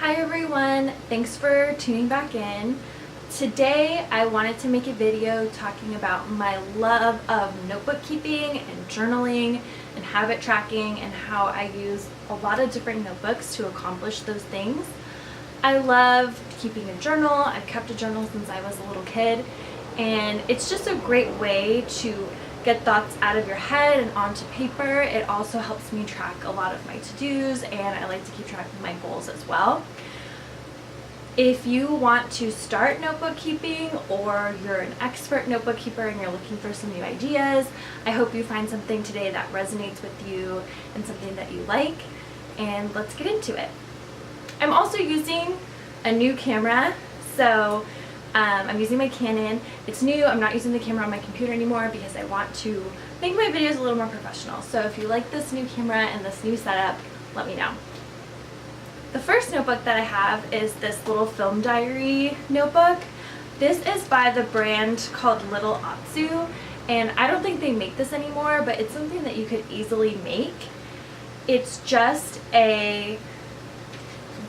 Hi everyone, thanks for tuning back in. Today I wanted to make a video talking about my love of notebook keeping and journaling and habit tracking and how I use a lot of different notebooks to accomplish those things. I love keeping a journal. I've kept a journal since I was a little kid, and it's just a great way to get thoughts out of your head and onto paper. It also helps me track a lot of my to-dos, and I like to keep track of my goals as well. If you want to start notebook keeping, or you're an expert notebook keeper and you're looking for some new ideas, I hope you find something today that resonates with you and something that you like, and let's get into it. I'm also using a new camera, so I'm using my Canon. It's new. I'm not using the camera on my computer anymore because I want to make my videos a little more professional. So if you like this new camera and this new setup, let me know. The first notebook that I have is this little film diary notebook. This is by the brand called Little Atsu, and I don't think they make this anymore, but it's something that you could easily make. It's just a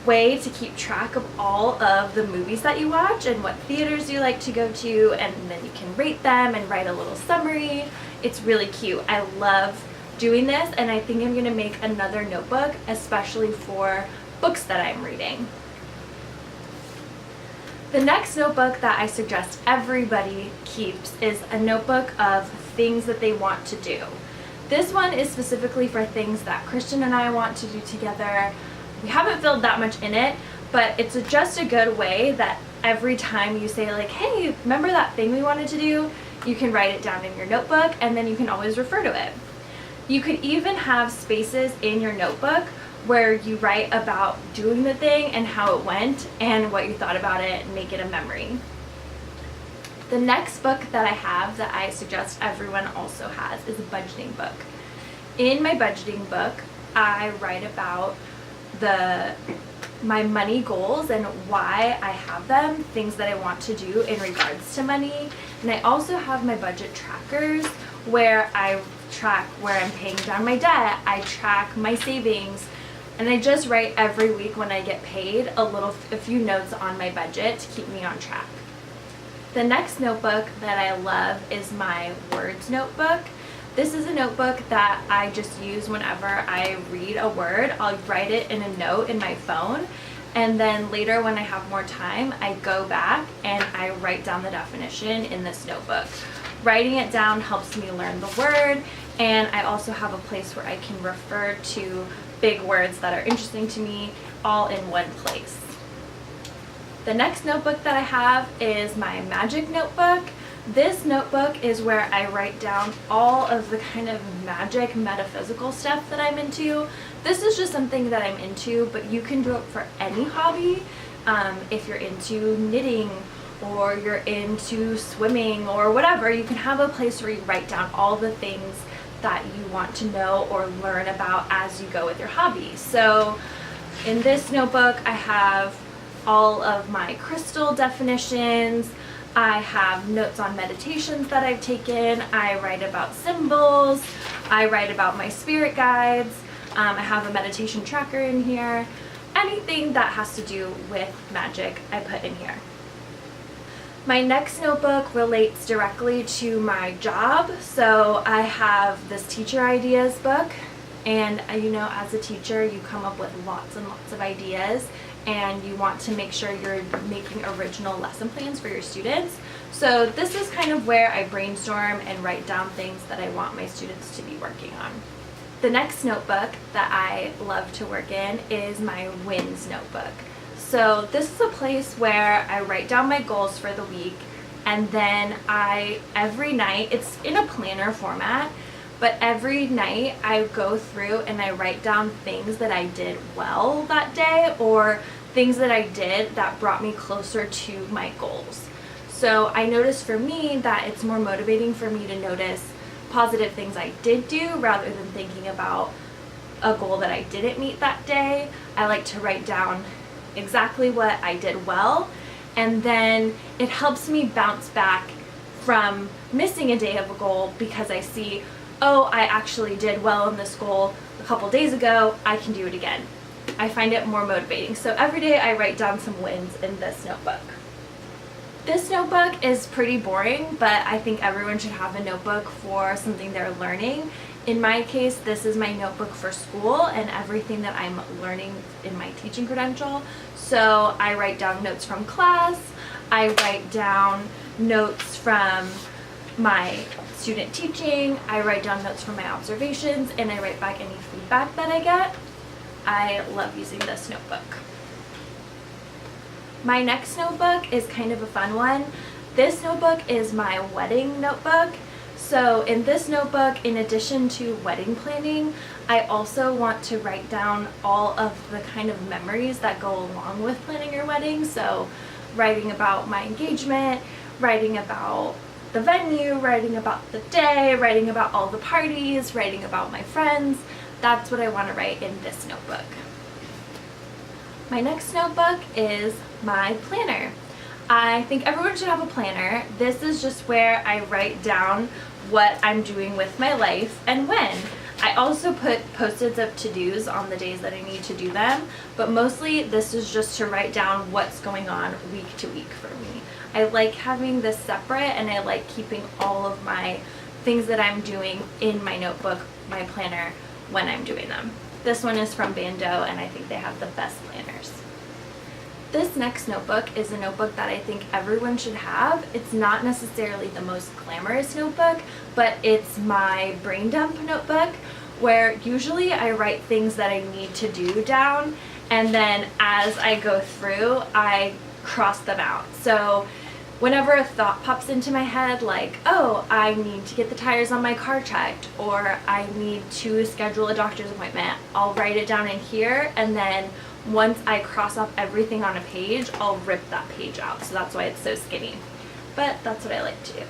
way to keep track of all of the movies that you watch and what theaters you like to go to, and then you can rate them and write a little summary. It's really cute. I love doing this, and I think I'm going to make another notebook especially for books that I'm reading. The next notebook that I suggest everybody keeps is a notebook of things that they want to do. This one is specifically for things that Christian and I want to do together. We haven't filled that much in it, but it's just a good way that every time you say like, hey, remember that thing we wanted to do? You can write it down in your notebook, and then you can always refer to it. You could even have spaces in your notebook where you write about doing the thing and how it went and what you thought about it and make it a memory. The next book that I have that I suggest everyone also has is a budgeting book. In my budgeting book, I write about my money goals and why I have them, things that I want to do in regards to money. And I also have my budget trackers where I track where I'm paying down my debt, I track my savings, and I just write every week when I get paid a few notes on my budget to keep me on track. The next notebook that I love is my words notebook. This is a notebook that I just use whenever I read a word. I'll write it in a note in my phone, and then later when I have more time, I go back and I write down the definition in this notebook. Writing it down helps me learn the word, and I also have a place where I can refer to big words that are interesting to me all in one place. The next notebook that I have is my magic notebook. This notebook is where I write down all of the kind of magic metaphysical stuff that I'm into. This is just something that I'm into, but you can do it for any hobby. If you're into knitting or you're into swimming or whatever, you can have a place where you write down all the things that you want to know or learn about as you go with your hobby. So in this notebook, I have all of my crystal definitions. I have notes on meditations that I've taken. I write about symbols. I write about my spirit guides. I have a meditation tracker in here. Anything that has to do with magic, I put in here. My next notebook relates directly to my job. So I have this teacher ideas book, and you know, as a teacher, you come up with lots and lots of ideas, and you want to make sure you're making original lesson plans for your students. So this is kind of where I brainstorm and write down things that I want my students to be working on. The next notebook that I love to work in is my wins notebook. So this is a place where I write down my goals for the week, and then every night, it's in a planner format, but every night I go through and I write down things that I did well that day, or things that I did that brought me closer to my goals. So I noticed for me that it's more motivating for me to notice positive things I did do rather than thinking about a goal that I didn't meet that day. I like to write down exactly what I did well, and then it helps me bounce back from missing a day of a goal because I see, oh, I actually did well in this goal a couple days ago, I can do it again. I find it more motivating. So every day I write down some wins in this notebook. This notebook is pretty boring, but I think everyone should have a notebook for something they're learning. In my case, this is my notebook for school and everything that I'm learning in my teaching credential. So I write down notes from class, I write down notes from my student teaching, I write down notes from my observations, and I write back any feedback that I get. I love using this notebook. My next notebook is kind of a fun one. This notebook is my wedding notebook. So in this notebook, in addition to wedding planning, I also want to write down all of the kind of memories that go along with planning your wedding. So writing about my engagement, writing about the venue, writing about the day, writing about all the parties, writing about my friends. That's what I want to write in this notebook. My next notebook is my planner. I think everyone should have a planner. This is just where I write down what I'm doing with my life and when. I also put post-its of to-dos on the days that I need to do them, but mostly this is just to write down what's going on week to week for me. I like having this separate, and I like keeping all of my things that I'm doing in my notebook, my planner, when I'm doing them. This one is from Bando, and I think they have the best planners. This next notebook is a notebook that I think everyone should have. It's not necessarily the most glamorous notebook, but it's my brain dump notebook, where usually I write things that I need to do down, and then as I go through, I cross them out. So whenever a thought pops into my head, like, oh, I need to get the tires on my car checked, or I need to schedule a doctor's appointment, I'll write it down in here, and then once I cross off everything on a page, I'll rip that page out. So that's why it's so skinny. But that's what I like to do.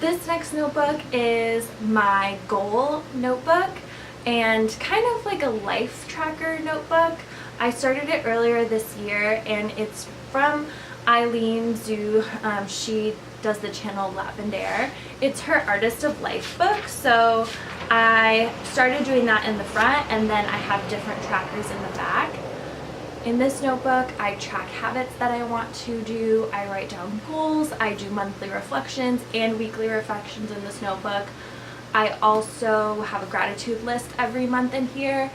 This next notebook is my goal notebook, and kind of like a life tracker notebook. I started it earlier this year, and it's from Eileen Zhu. She does the channel Lavender. It's her Artist of Life book, so I started doing that in the front, and then I have different trackers in the back. In this notebook, I track habits that I want to do, I write down goals, I do monthly reflections and weekly reflections in this notebook. I also have a gratitude list every month in here,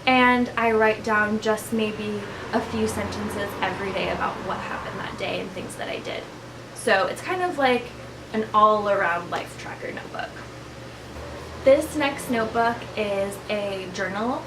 and I write down just maybe a few sentences every day about what happened that day and things that I did. So it's kind of like an all-around life tracker notebook. This next notebook is a journal,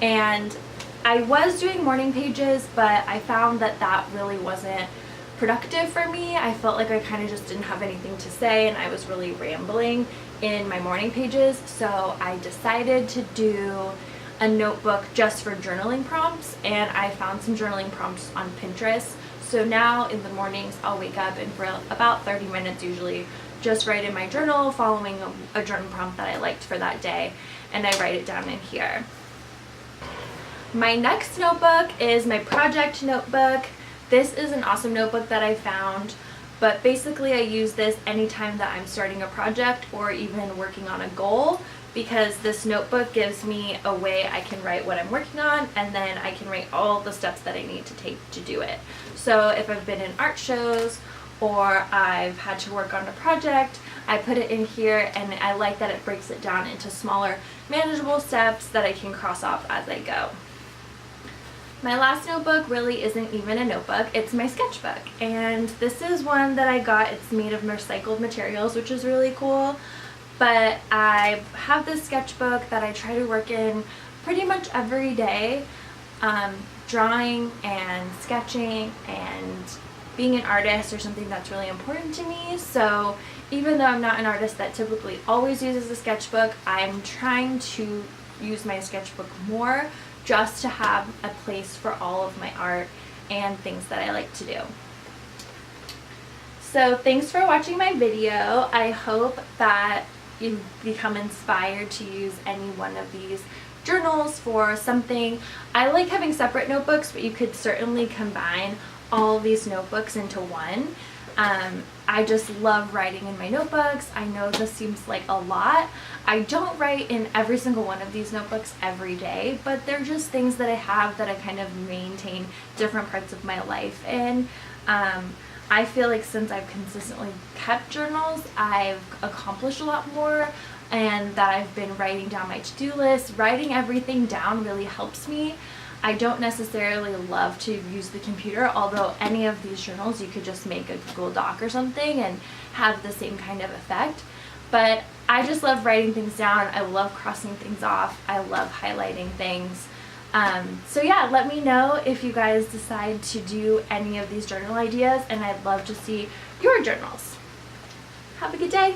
and I was doing morning pages, but I found that that really wasn't productive for me. I felt like I kind of just didn't have anything to say, and I was really rambling in my morning pages, so I decided to do a notebook just for journaling prompts, and I found some journaling prompts on Pinterest. So now in the mornings I'll wake up and for about 30 minutes usually just write in my journal following a journal prompt that I liked for that day, and I write it down in here. My next notebook is my project notebook. This is an awesome notebook that I found, but basically I use this anytime that I'm starting a project or even working on a goal, because this notebook gives me a way I can write what I'm working on, and then I can write all the steps that I need to take to do it. So if I've been in art shows or I've had to work on a project, I put it in here, and I like that it breaks it down into smaller, manageable steps that I can cross off as I go. My last notebook really isn't even a notebook, it's my sketchbook, and this is one that I got. It's made of recycled materials, which is really cool, but I have this sketchbook that I try to work in pretty much every day, drawing and sketching and being an artist or something that's really important to me. So even though I'm not an artist that typically always uses a sketchbook, I'm trying to use my sketchbook more just to have a place for all of my art and things that I like to do. So thanks for watching my video. I hope that you become inspired to use any one of these journals for something. I like having separate notebooks, but you could certainly combine all these notebooks into one. I just love writing in my notebooks. I know this seems like a lot. I don't write in every single one of these notebooks every day, but they're just things that I have that I kind of maintain different parts of my life in. I feel like since I've consistently kept journals, I've accomplished a lot more, and that I've been writing down my to-do list. Writing everything down really helps me. I don't necessarily love to use the computer, although any of these journals you could just make a Google Doc or something and have the same kind of effect. But I just love writing things down. I love crossing things off. I love highlighting things. So yeah, let me know if you guys decide to do any of these journal ideas, and I'd love to see your journals. Have a good day.